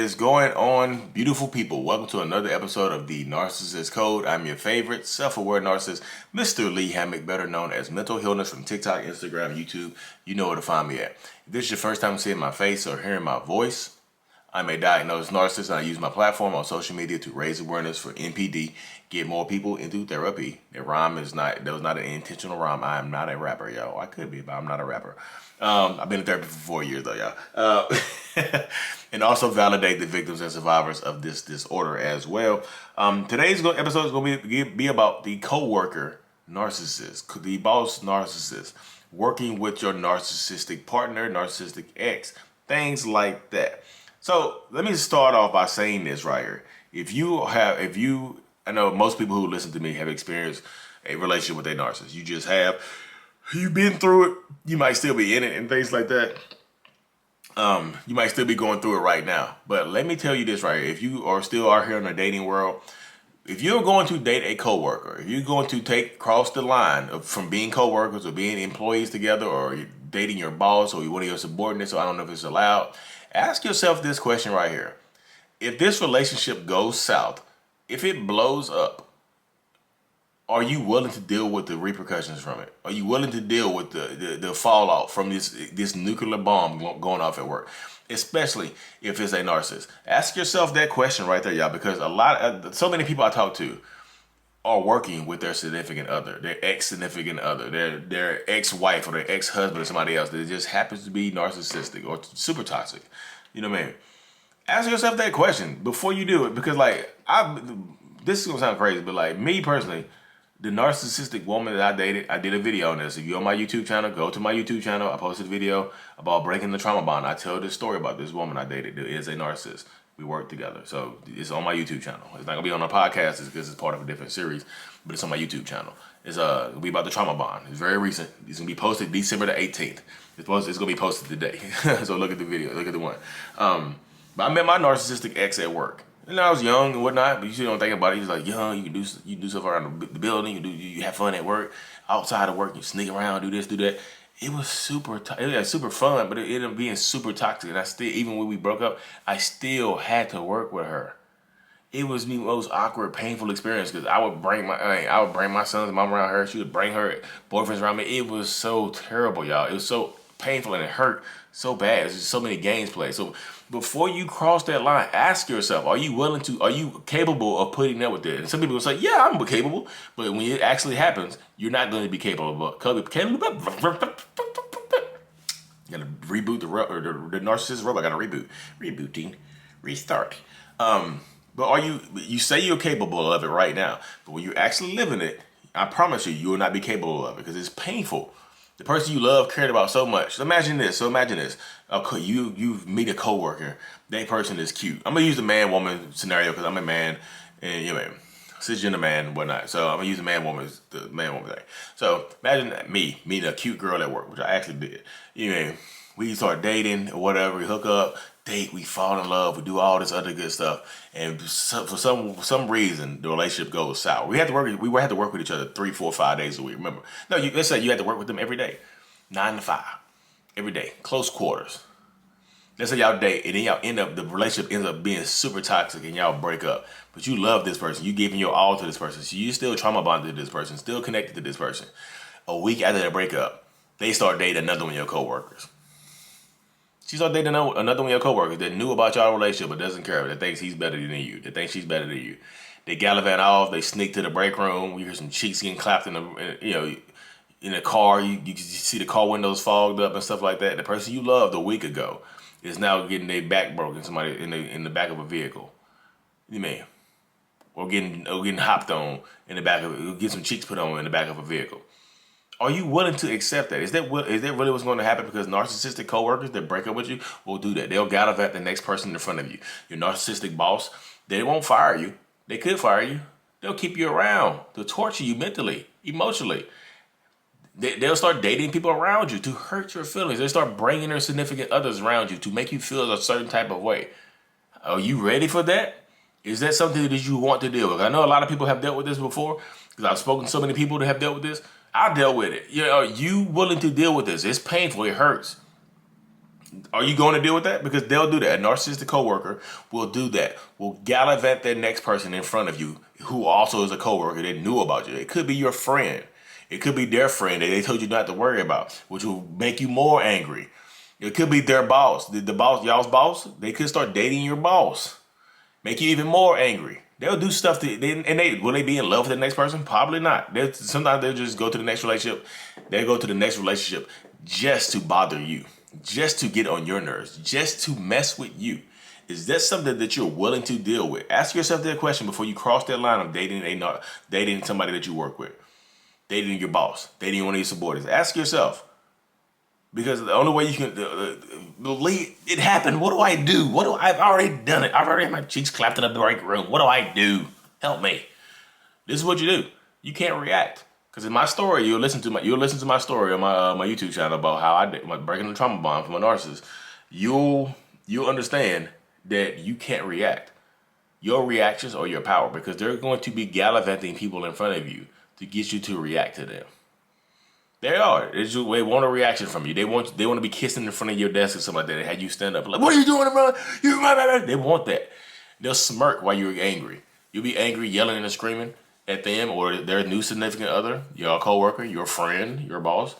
is going on, beautiful people? Welcome to another episode of the Narcissist Code. I'm your favorite self-aware narcissist, Mr. Lee Hammock, better known as Mental Healness from TikTok, Instagram, YouTube. You know where to find me at. If this is your first time seeing my face or hearing my voice, I'm a diagnosed narcissist, and I use my platform on social media to raise awareness for NPD, get more people into therapy. That was not an intentional rhyme. I am not a rapper, y'all. I could be, but I'm not a rapper. I've been in therapy for 4 years, though, y'all. And also validate the victims and survivors of this disorder as well. Today's episode is going to be about the coworker narcissist, the boss narcissist, working with your narcissistic partner, narcissistic ex, things like that. So let me start off by saying this right here. I know most people who listen to me have experienced a relationship with a narcissist. You've been through it. You might still be in it and things like that. You might still be going through it right now. But let me tell you this right here. If you are still out here in the dating world, if you're going to date a coworker, if you're going to cross the line from being coworkers or being employees together, or you're dating your boss or one of your subordinates, so I don't know if it's allowed, ask yourself this question right here. If this relationship goes south, if it blows up, are you willing to deal with the repercussions from it? Are you willing to deal with the fallout from this nuclear bomb going off at work? Especially if it's a narcissist. Ask yourself that question right there, y'all, because so many people I talk to are working with their significant other, their ex-significant other, their ex-wife or their ex-husband or somebody else that just happens to be narcissistic or super toxic. You know what I mean? Ask yourself that question before you do it, because this is gonna sound crazy, but me personally, the narcissistic woman that I dated, I did a video on this. If you're on my YouTube channel, go to my YouTube channel. I posted a video about breaking the trauma bond. I tell this story about this woman I dated that is a narcissist. We worked together. So it's on my YouTube channel. It's not going to be on a podcast because it's part of a different series, but it's on my YouTube channel. It'll be about the trauma bond. It's very recent. It's going to be posted December the 18th. It's going to be posted today. So look at the video. Look at the one. But I met my narcissistic ex at work. And I was young and whatnot, but you still don't think about it. He's like, young, you do stuff around the building, you have fun at work, outside of work, you sneak around, do this, do that. It was super fun, but it ended up being super toxic. And even when we broke up, I still had to work with her. It was the most awkward, painful experience because I would bring my son's mom around her. She would bring her boyfriends around me. It was so terrible, y'all. It was so painful and it hurt so bad. There's just so many games played. So before you cross that line, ask yourself, are you capable of putting up with it? And some people will say, yeah, I'm capable. But when it actually happens, you're not going to be capable. You got to reboot the narcissist robot. Got to rebooting, restart. But you say you're capable of it right now, but when you're actually living it, I promise you will not be capable of it because it's painful. The person you love cared about so much. So imagine this. You meet a coworker. That person is cute. I'm gonna use the man-woman scenario because I'm a man, and cisgender man, whatnot. So I'm gonna use the man-woman thing. So imagine me meeting a cute girl at work, which I actually did. We start dating or whatever. We hook up, date. We fall in love. We do all this other good stuff. And for some reason, the relationship goes sour. We had to work with each other 3, 4, 5 days a week. Remember? No, let's say you had to work with them every day, 9 to 5, every day, close quarters. Let's say y'all date, and then the relationship ends up being super toxic, and y'all break up. But you love this person. You giving your all to this person. So you still trauma bonded to this person, still connected to this person. A week after they break up, they start dating another one of your coworkers. She started dating another one of your coworkers that knew about y'all relationship but doesn't care, that thinks he's better than you, that thinks she's better than you. They gallivant off, they sneak to the break room, you hear some cheeks getting clapped in the car, you see the car windows fogged up and stuff like that. The person you loved a week ago is now getting their back broken, somebody in the back of a vehicle. You mean? Or getting hopped on in the back of, get some cheeks put on in the back of a vehicle. Are you willing to accept that? Is that really what's going to happen? Because narcissistic coworkers that break up with you will do that. They'll gallivant the next person in front of you. Your narcissistic boss, they won't fire you. They could fire you. They'll keep you around to torture you mentally, emotionally. They'll start dating people around you to hurt your feelings. They start bringing their significant others around you to make you feel a certain type of way. Are you ready for that? Is that something that you want to deal with? I know a lot of people have dealt with this before because I've spoken to so many people that have dealt with this. I dealt with it. Are you willing to deal with this? It's painful. It hurts. Are you going to deal with that? Because they'll do that. A narcissistic coworker will do that. Will gallivant that next person in front of you who also is a coworker that knew about you. It could be your friend. It could be their friend that they told you not to worry about, which will make you more angry. It could be their boss. The boss, y'all's boss, they could start dating your boss. Make you even more angry. They'll do stuff will they be in love with the next person? Probably not. Sometimes they'll just go to the next relationship. They'll go to the next relationship just to bother you, just to get on your nerves, just to mess with you. Is that something that you're willing to deal with? Ask yourself that question before you cross that line of dating somebody that you work with, dating your boss, dating one of your subordinates. Ask yourself, because the only way you can believe it happened. What do I do? I've already done it. I've already had my cheeks clapped in the break room. What do I do? Help me. This is what you do. You can't react. Because in my story, you'll listen to my story on my YouTube channel about how I did my breaking the trauma bond from a narcissist. You'll understand that you can't react. Your reactions are your power, because they're going to be gallivanting people in front of you to get you to react to them. They are. They want a reaction from you. They want to be kissing in front of your desk or something like that. They had you stand up like, what are you doing, bro? They want that. They'll smirk while you're angry. You'll be angry, yelling and screaming at them or their new significant other, your coworker, your friend, your boss.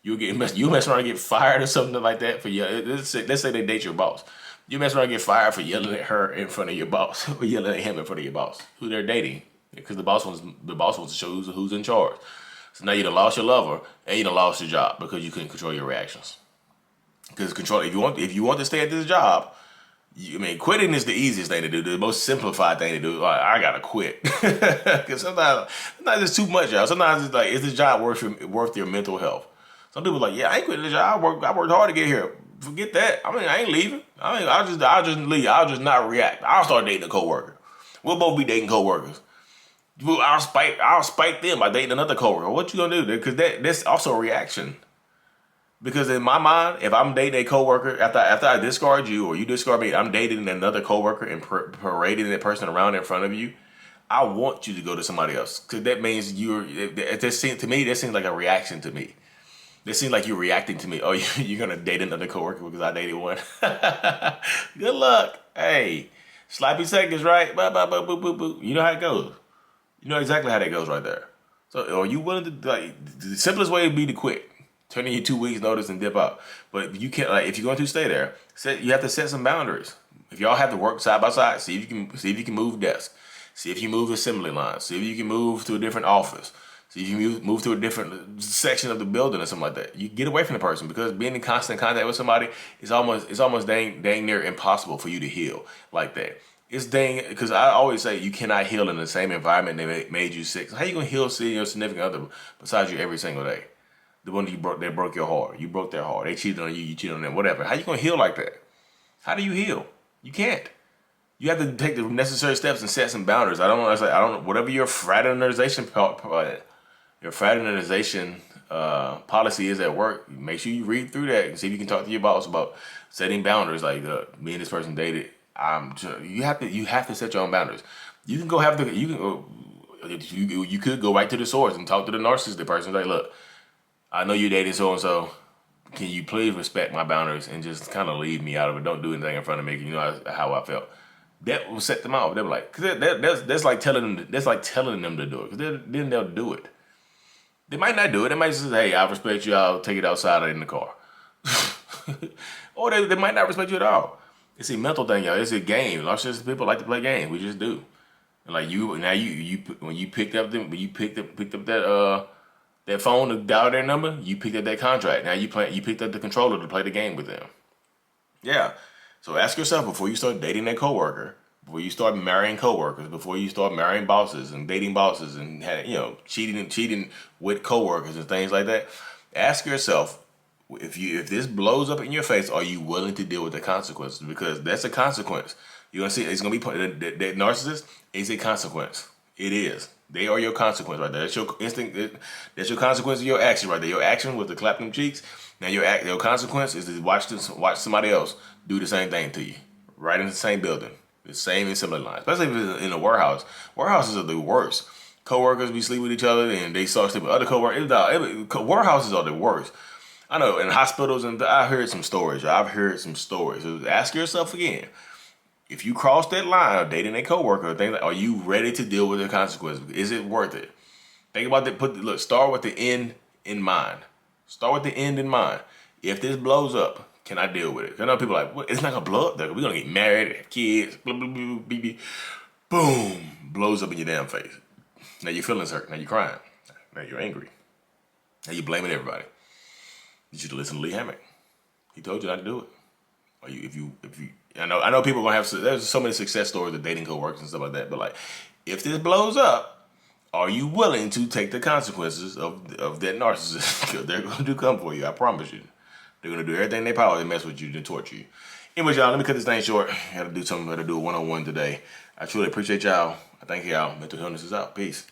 You mess around and get fired or something like that for let's say they date your boss. You mess around and get fired for yelling at her in front of your boss or yelling at him in front of your boss, who they're dating, because the boss wants to show who's in charge. So now you done lost your lover and you done lost your job because you couldn't control your reactions. Because if you want to stay at this job, quitting is the easiest thing to do, the most simplified thing to do. Like, I gotta quit. Because sometimes it's too much, y'all. Sometimes it's like, is this job worth your mental health? Some people are like, yeah, I ain't quitting the job. I worked hard to get here. Forget that. I ain't leaving. I'll just leave. I'll just not react. I'll start dating a coworker. We'll both be dating coworkers. I'll spite them by dating another coworker. What you gonna do? Because that's also a reaction. Because in my mind, if I'm dating a coworker, after I discard you or you discard me, I'm dating another coworker and parading that person around in front of you. I want you to go to somebody else, because that means to me, that seems like a reaction to me. It seems like you're reacting to me. Oh, you're gonna date another coworker because I dated one. Good luck. Hey, sloppy seconds, right? Blah, blah, blah, boo, boo, boo. You know how it goes. You know exactly how that goes right there. So are you willing to, the simplest way would be to quit. Turn in your 2 weeks notice and dip out. But you can't, if you're going to stay there, you have to set some boundaries. If y'all have to work side by side, see if you can move desks. See if you move assembly lines. See if you can move to a different office. See if you move to a different section of the building or something like that. You get away from the person, because being in constant contact with somebody is almost dang near impossible for you to heal like that. It's because I always say you cannot heal in the same environment that made you sick. So how you gonna heal seeing your significant other besides you every single day? The one that broke your heart. You broke their heart. They cheated on you. You cheated on them. Whatever. How you gonna heal like that? How do you heal? You can't. You have to take the necessary steps and set some boundaries. I don't know. Whatever your fraternization policy is at work, make sure you read through that and see if you can talk to your boss about setting boundaries. Like, me and this person dated. You have to set your own boundaries. You can go you could go right to the source and talk to the narcissistic person. Like, look, I know you're dating so and so. Can you please respect my boundaries and just kind of leave me out of it? Don't do anything in front of me. You know how I felt. That will set them off. They'll be like, cause that's like telling them. That's like telling them to do it. Because then they'll do it. They might not do it. They might say, hey, I respect you. I'll take it outside or in the car. Or they might not respect you at all. It's a mental thing, y'all. It's a game. Narcissistic people like to play games. We just do. And like when you picked up that phone to dial their number, you picked up that contract. Now you picked up the controller to play the game with them. Yeah. So ask yourself before you start dating that coworker, before you start marrying coworkers, before you start marrying bosses and dating bosses and cheating with coworkers and things like that. Ask yourself, if this blows up in your face, are you willing to deal with the consequences? Because that's a consequence. You're gonna see it's gonna be that narcissist is a consequence. It is. They are your consequence right there. That's your instinct. That's your consequence of your action right there. Your action was to clap them cheeks. Now your consequence is to watch somebody else do the same thing to you, right in the same building, the same assembly line. Especially if it's in a warehouse. Warehouses are the worst. Coworkers be sleeping with each other and they start sleeping with other coworkers. Warehouses are the worst. I know in hospitals, and I heard some stories. I've heard some stories. So ask yourself again, if you cross that line of dating a coworker, are you ready to deal with the consequences? Is it worth it? Think about that. Start with the end in mind. Start with the end in mind. If this blows up, can I deal with it? I know people are like, what? It's not gonna blow up. We're gonna get married, have kids, blah, blah, blah, blah, blah. Boom, blows up in your damn face. Now your feelings hurt. Now you're crying. Now you're angry. Now you're blaming everybody. You should listen to Lee Hammock. He told you not to do it. Or if you, I know people are gonna have. There's so many success stories of dating coworkers and stuff like that. But like, if this blows up, are you willing to take the consequences of that narcissist? Because they're gonna come for you. I promise you. They're gonna do everything in their power to mess with you, to torture you. Anyways, y'all, let me cut this thing short. I gotta do something. I gotta do a one-on-one today. I truly appreciate y'all. I thank y'all. Mental illness is out. Peace.